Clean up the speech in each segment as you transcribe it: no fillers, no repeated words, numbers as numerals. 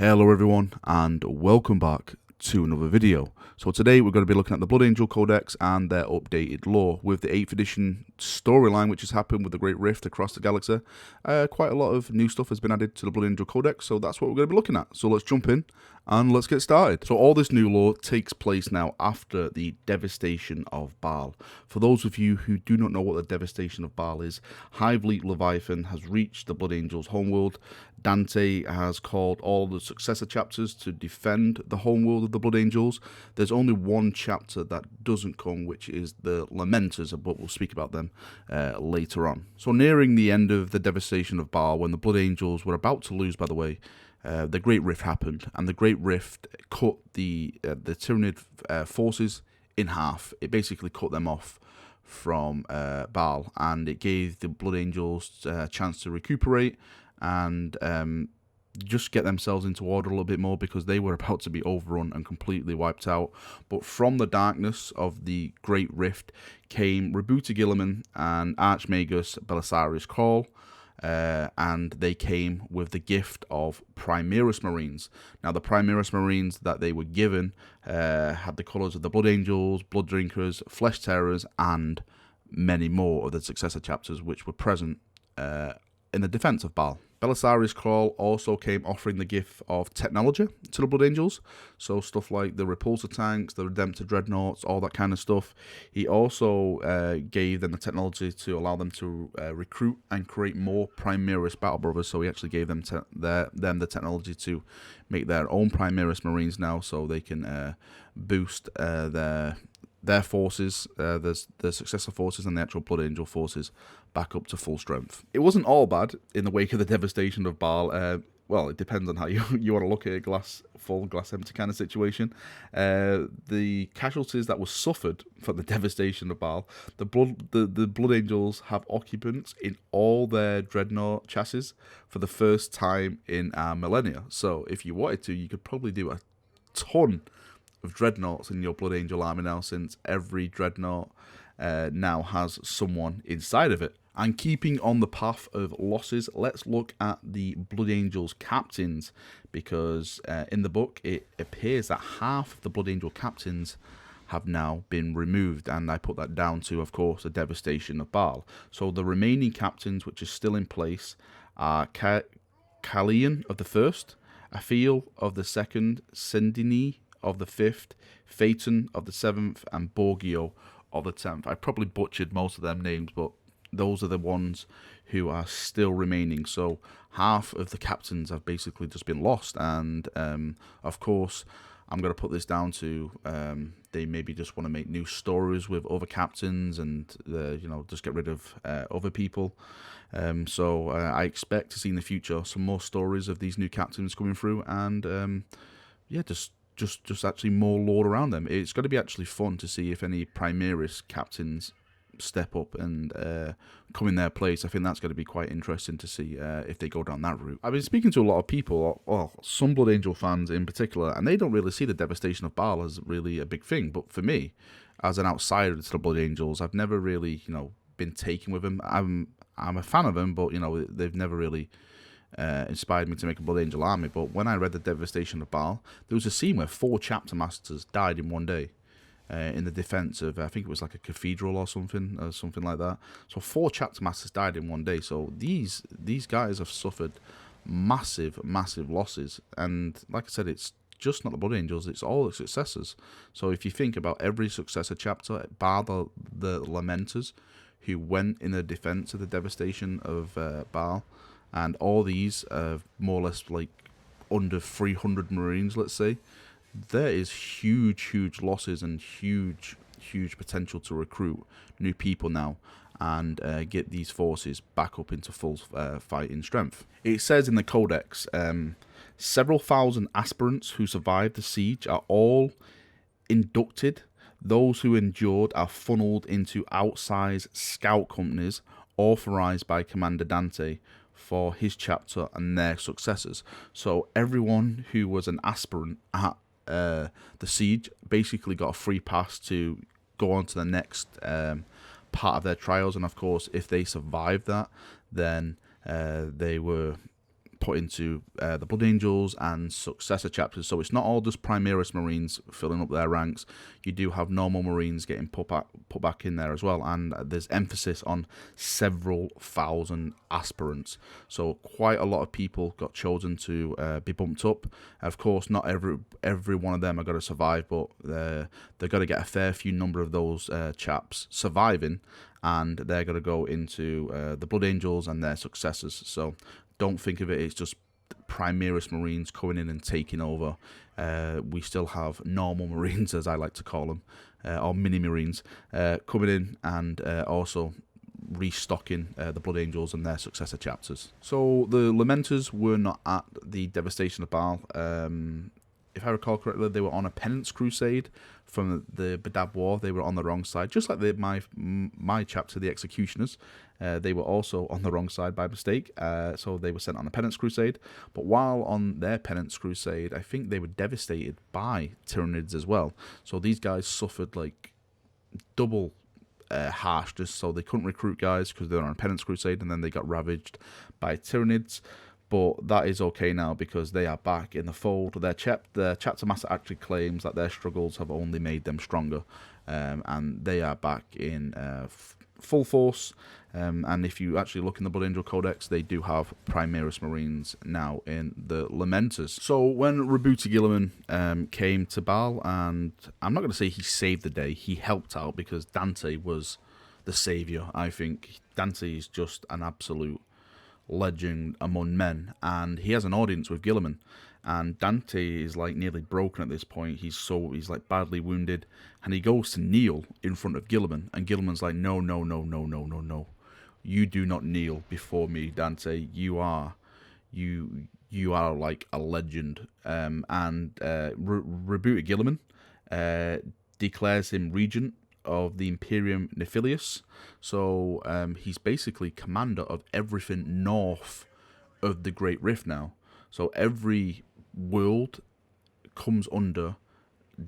Hello everyone and welcome back to another video. So today we're going to be looking at the Blood Angel Codex and their updated lore with the 8th edition storyline which has happened with the Great Rift across the galaxy. Quite a lot of new stuff has been added to the Blood Angel Codex, so that's what we're going to be looking at. So let's jump in and let's get started. So all this new lore takes place now after the Devastation of Baal. For those of you who do not know what the Devastation of Baal is, Hive Fleet Leviathan has reached the Blood Angels' homeworld. Dante has called all the successor chapters to defend the homeworld of the Blood Angels. There's only one chapter that doesn't come, which is the Lamenters, but we'll speak about them later on. So nearing the end of the Devastation of Baal, when the Blood Angels were about to lose, by the way, the Great Rift happened, and the Great Rift cut the Tyranid forces in half. It basically cut them off from Baal, and it gave the Blood Angels a chance to recuperate and just get themselves into order a little bit more, because they were about to be overrun and completely wiped out. But from the darkness of the Great Rift came Rebuta Gilliman and Archmagus Belisarius Crawl, and they came with the gift of Primaries Marines. Now the Primaries Marines that they were given had the colours of the Blood Angels, Blood Drinkers, Flesh Terrors, and many more of the successor chapters which were present in the defence of Baal. Belisarius Crawl also came offering the gift of technology to the Blood Angels, so stuff like the repulsor tanks, the Redemptor dreadnoughts, all that kind of stuff. He also gave them the technology to allow them to recruit and create more Primaris Battle Brothers, so he actually gave them the technology to make their own Primaris Marines now, so they can boost their forces, the successor forces and the actual Blood Angel forces back up to full strength. It wasn't all bad in the wake of the Devastation of Baal. Well, it depends on how you want to look at a glass full, glass empty kind of situation. The casualties that were suffered from the Devastation of Baal, the Blood Angels have occupants in all their Dreadnought chassis for the first time in millennia. So if you wanted to, you could probably do a ton of Dreadnoughts in your Blood Angel army now, since every Dreadnought now has someone inside of it. And keeping on the path of losses, let's look at the Blood Angels captains, because in the book it appears that half of the Blood Angel captains have now been removed, and I put that down to, of course, the Devastation of Baal. So the remaining captains which are still in place are Kalian of the first, Afiel of the second, Sendini of the 5th, Phaeton of the 7th, and Borgio of the 10th. I probably butchered most of them names, but those are the ones who are still remaining. So half of the captains have basically just been lost, and of course I'm going to put this down to they maybe just want to make new stories with other captains and just get rid of other people. So I expect to see in the future some more stories of these new captains coming through, and just actually more lore around them. It's going to be actually fun to see if any Primaris captains step up and come in their place. I think that's going to be quite interesting to see if they go down that route. I've been speaking to a lot of people, well, some Blood Angel fans in particular, and they don't really see the Devastation of Baal as really a big thing. But for me, as an outsider to the Blood Angels, I've never really, been taken with them. I'm a fan of them, but they've never really inspired me to make a Blood Angel army. But when I read the Devastation of Baal, there was a scene where 4 chapter masters died in one day in the defense of, I think it was like a cathedral or something like that. So 4 chapter masters died in one day. So these guys have suffered massive losses, and like I said, it's just not the Blood Angels, it's all the successors. So if you think about every successor chapter, bar the Lamenters who went in the defense of the Devastation of Baal, and all these more or less like under 300 Marines, let's say, there is huge losses and huge potential to recruit new people now and get these forces back up into full fighting strength. It says in the Codex, several thousand aspirants who survived the siege are all inducted. Those who endured are funneled into outsized scout companies authorized by Commander Dante for his chapter and their successors. So everyone who was an aspirant at the siege basically got a free pass to go on to the next part of their trials, and of course if they survived that, then they were put into the Blood Angels and successor chapters. So it's not all just Primaries Marines filling up their ranks. You do have normal Marines getting put back in there as well, and there's emphasis on several thousand aspirants. So quite a lot of people got chosen to be bumped up. Of course, not every one of them are going to survive, but they're going to get a fair few number of those chaps surviving, and they're going to go into the Blood Angels and their successors. So don't think of it as just Primaries Marines coming in and taking over. We still have normal Marines, as I like to call them, or mini Marines, coming in and also restocking the Blood Angels and their successor chapters. So the Lamenters were not at the Devastation of Baal. If I recall correctly, they were on a penance crusade from the Badab War. They were on the wrong side, just like my chapter, the Executioners. They were also on the wrong side by mistake, so they were sent on a penance crusade. But while on their penance crusade, I think they were devastated by Tyranids as well. So these guys suffered like double harshness, so they couldn't recruit guys because they were on a penance crusade, and then they got ravaged by Tyranids. But that is okay now because they are back in the fold. Their chapter master actually claims that their struggles have only made them stronger, and they are back in full force. And if you actually look in the Blood Angel Codex, they do have Primaries Marines now in the Lamenters. So when Rebooty Guilliman came to Baal, and I'm not going to say he saved the day, he helped out because Dante was the saviour. I think Dante is just an absolute legend among men, and he has an audience with Guilliman, and Dante is like nearly broken at this point. He's like badly wounded, and he goes to kneel in front of Guilliman, and Guilliman's like, no, you do not kneel before me, Dante. You are like a legend. And Rebooted Guilliman declares him regent of the Imperium Nephilius. So he's basically commander of everything north of the Great Rift now. So every world comes under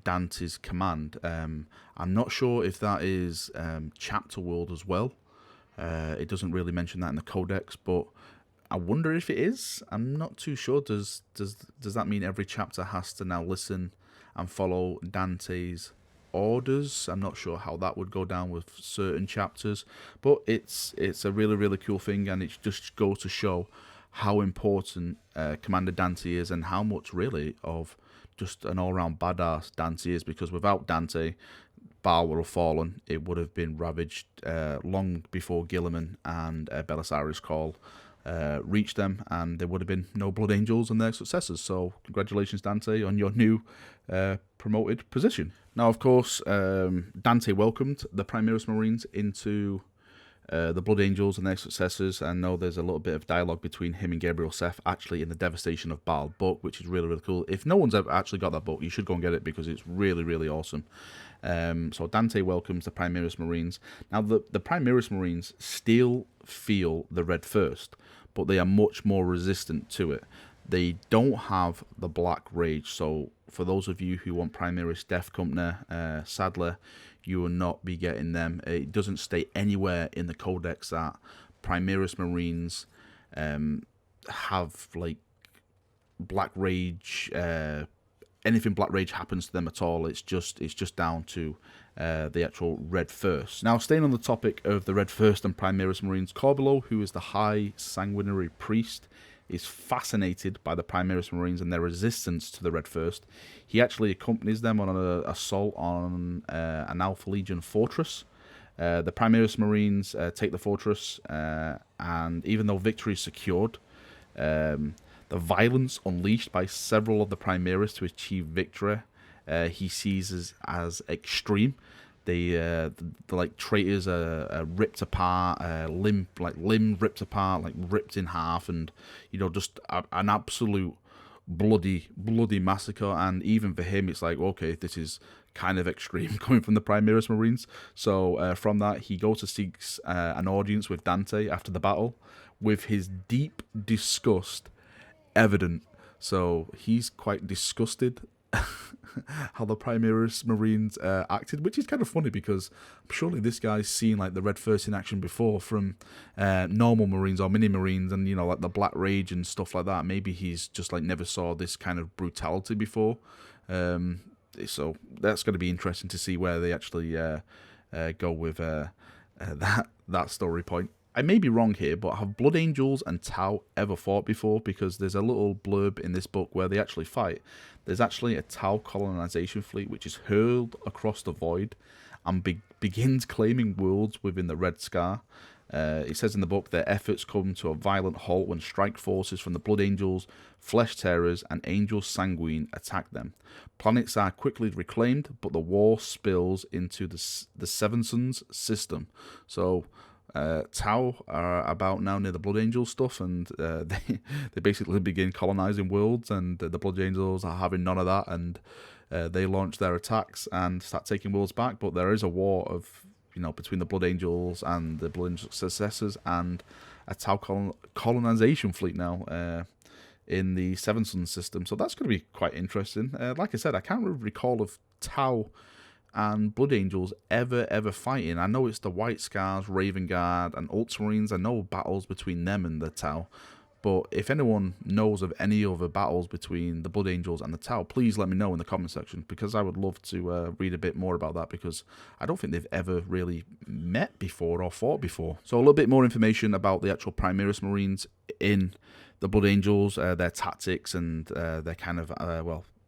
Dante's command. I'm not sure if that is chapter world as well. It doesn't really mention that in the Codex, but I wonder if it is. I'm not too sure. Does that mean every chapter has to now listen and follow Dante's orders? I'm not sure how that would go down with certain chapters, but it's a really cool thing, and it just goes to show how important Commander Dante is, and how much really of just an all-round badass Dante is, because without Dante, Baal would have fallen. It would have been ravaged long before Guilliman and Belisarius Call reached them, and there would have been no Blood Angels and their successors. So congratulations, Dante, on your new promoted position. Now, of course, Dante welcomed the Primaries Marines into the Blood Angels and their successors. I know there's a little bit of dialogue between him and Gabriel Seth actually in the Devastation of Baal book, which is really cool. If no one's ever actually got that book, you should go and get it because it's really awesome. So Dante welcomes the Primaries Marines. Now, the Primaries Marines still feel the red first, but they are much more resistant to it. They don't have the Black Rage, so for those of you who want Primaris Death Company, sadly, you will not be getting them. It doesn't state anywhere in the Codex that Primaris Marines have, like, Black Rage, anything Black Rage happens to them at all. It's just down to the actual Red First. Now, staying on the topic of the Red First and Primaris Marines, Corbulo, who is the High Sanguinary Priest, is fascinated by the Primaris Marines and their resistance to the Red First. He actually accompanies them on an assault on an Alpha Legion fortress. The Primaris Marines take the fortress, and even though victory is secured, the violence unleashed by several of the Primaris to achieve victory, he sees as extreme. They're like traitors are ripped apart, limb ripped apart, like ripped in half, and just an absolute bloody massacre. And even for him, it's like, okay, this is kind of extreme coming from the Primaris Marines. So from that, he goes to seek an audience with Dante after the battle, with his deep disgust evident. So he's quite disgusted how the Primaries Marines acted, which is kind of funny because surely this guy's seen like the Red First in action before from normal Marines or mini Marines, and you know, like the Black Rage and stuff like that. Maybe he's just like never saw this kind of brutality before. So that's going to be interesting to see where they actually go with that story point. I may be wrong here, but have Blood Angels and Tau ever fought before? Because there's a little blurb in this book where they actually fight. There's actually a Tau colonization fleet which is hurled across the void and begins claiming worlds within the Red Scar. It says in the book, their efforts come to a violent halt when strike forces from the Blood Angels, Flesh Terrors, and Angels Sanguine attack them. Planets are quickly reclaimed, but the war spills into the Seven Suns system. So Tau are about now near the Blood Angel stuff, and they basically begin colonizing worlds, and the Blood Angels are having none of that, and they launch their attacks and start taking worlds back. But there is a war of, you know, between the Blood Angels and the Blood Angel successors, and a Tau colonization fleet now in the Seven Suns system. So that's going to be quite interesting. Like I said, I can't really recall of Tau and Blood Angels ever fighting. I know it's the White Scars, Raven Guard, and Ultramarines. I know battles between them and the Tau. But if anyone knows of any other battles between the Blood Angels and the Tau, please let me know in the comment section, because I would love to read a bit more about that, because I don't think they've ever really met before or fought before. So a little bit more information about the actual Primaries Marines in the Blood Angels, their tactics, and their kind of,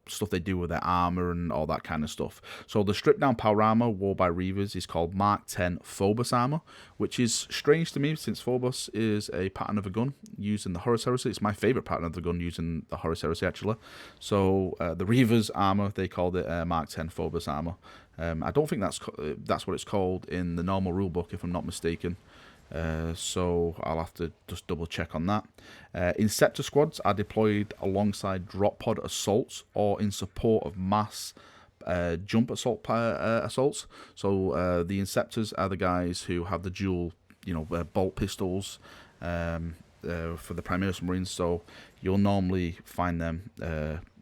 stuff they do with their armor and all that kind of stuff. So the stripped down power armor worn by Reavers is called Mark 10 Phobos armor, which is strange to me since Phobos is a pattern of a gun used in the Horus Heresy. It's my favorite pattern of the gun used in the Horus Heresy, actually. So the Reavers armor, they called it Mark 10 Phobos armor. I don't think that's what it's called in the normal rulebook, if I'm not mistaken. So I'll have to just double check on that. In Scepter Squads are deployed alongside drop pod assaults or in support of mass jump assaults. So the Inceptors are the guys who have the dual, bolt pistols for the Primaries Marines. So you'll normally find them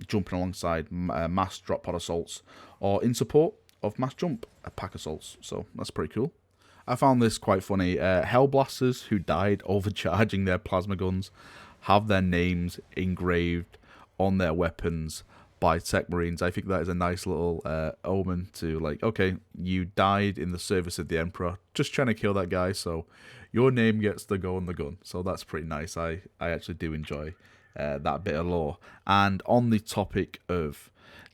jumping alongside mass drop pod assaults or in support of mass jump pack assaults. So that's pretty cool. I found this quite funny. Hellblasters who died overcharging their plasma guns have their names engraved on their weapons by Tech Marines. I think that is a nice little omen to, like, okay, you died in the service of the Emperor, just trying to kill that guy, so your name gets to go on the gun. So that's pretty nice. I actually do enjoy that bit of lore. And on the topic of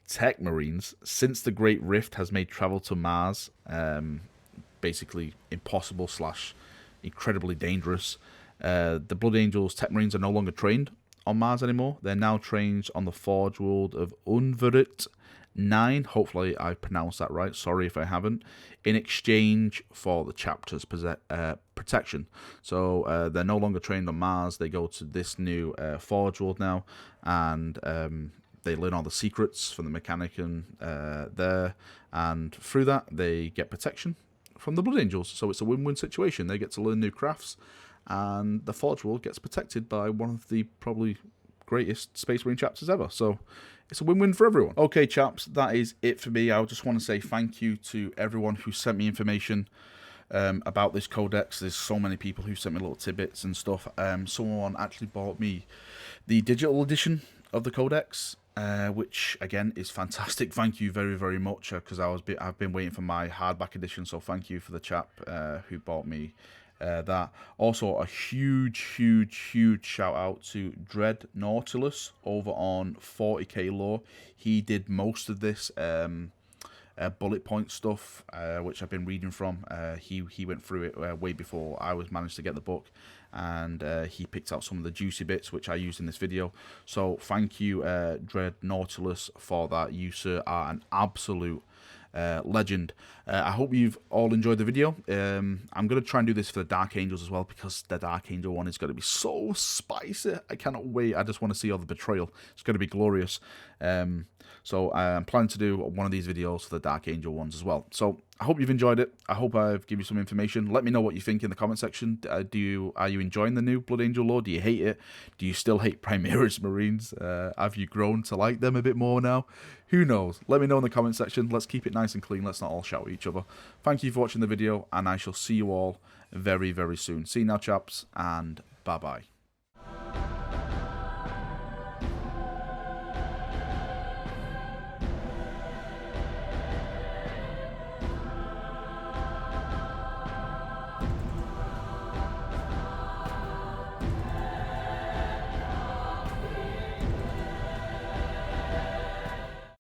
Tech Marines, since the Great Rift has made travel to Mars basically impossible / incredibly dangerous, the Blood Angels Tech Marines are no longer trained on Mars anymore. They're now trained on the Forge World of Unverit 9. Hopefully I pronounced that right. Sorry if I haven't. In exchange for the chapter's protection. So they're no longer trained on Mars. They go to this new Forge World now, and they learn all the secrets from the Mechanicum there, and through that they get protection from the Blood Angels. So it's a win-win situation. They get to learn new crafts, and the Forge World gets protected by one of the probably greatest Space Marine chapters ever. So it's a win-win for everyone. Okay, chaps, that is it for me. I just want to say thank you to everyone who sent me information about this codex. There's so many people who sent me little tidbits and stuff. Someone actually bought me the digital edition of the codex, which again is fantastic. Thank you very, very much, because I've been waiting for my hardback edition. So thank you for the chap who bought me that. Also, a huge shout out to Dreadnautilus over on 40k Lore. He did most of this bullet point stuff, which I've been reading from. He went through it way before I managed to get the book, and he picked out some of the juicy bits which I used in this video. So thank you, Dreadnautilus, for that. You, sir, are an absolute legend. I hope you've all enjoyed the video. I'm going to try and do this for the Dark Angels as well, because the Dark Angel one is going to be so spicy. I cannot wait. I just want to see all the betrayal. It's going to be glorious. So I'm planning to do one of these videos for the Dark Angel ones as well. So I hope you've enjoyed it. I hope I've given you some information. Let me know what you think in the comment section. Are you enjoying the new Blood Angel lore? Do you hate it? Do you still hate Primaries Marines? Have you grown to like them a bit more now? Who knows? Let me know in the comment section. Let's keep it nice and clean. Let's not all shout at each other. Thank you for watching the video, and I shall see you all very, very soon. See you now, chaps, and bye-bye.